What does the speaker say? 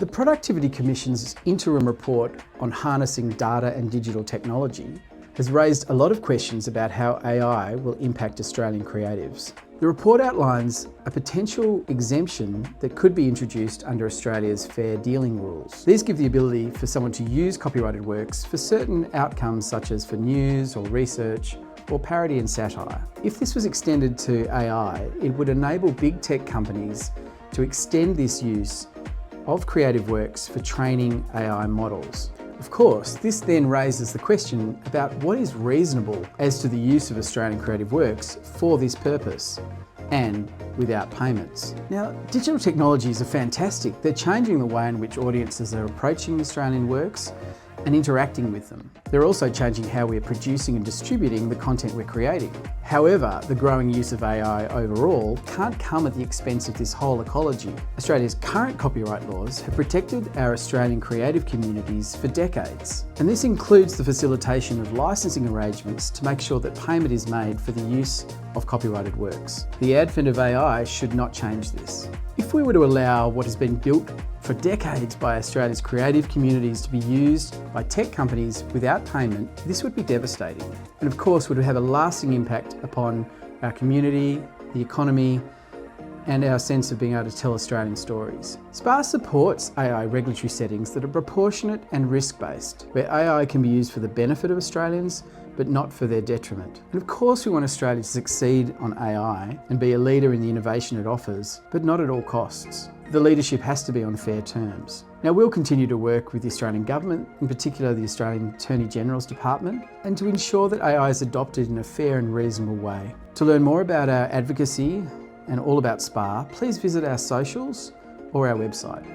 The Productivity Commission's interim report on harnessing data and digital technology has raised a lot of questions about how AI will impact Australian creatives. The report outlines a potential exemption that could be introduced under Australia's fair dealing rules. These give the ability for someone to use copyrighted works for certain outcomes such as for news or research or parody and satire. If this was extended to AI, it would enable big tech companies to extend this use of creative works for training AI models. Of course, this then raises the question about what is reasonable as to the use of Australian creative works for this purpose and without payments. Now, digital technologies are fantastic. They're changing the way in which audiences are approaching Australian works and interacting with them. They're also changing how we're producing and distributing the content we're creating. However, the growing use of AI overall can't come at the expense of this whole ecology. Australia's current copyright laws have protected our Australian creative communities for decades, and this includes the facilitation of licensing arrangements to make sure that payment is made for the use of copyrighted works. The advent of AI should not change this. If we were to allow what has been built for decades by Australia's creative communities to be used by tech companies without payment, this would be devastating, and of course would have a lasting impact upon our community, the economy, and our sense of being able to tell Australian stories. SPA supports AI regulatory settings that are proportionate and risk-based, where AI can be used for the benefit of Australians, but not for their detriment. And of course we want Australia to succeed on AI and be a leader in the innovation it offers, but not at all costs. The leadership has to be on fair terms. Now, we'll continue to work with the Australian Government, in particular the Australian Attorney-General's Department, and to ensure that AI is adopted in a fair and reasonable way. To learn more about our advocacy and all about SPA, please visit our socials or our website.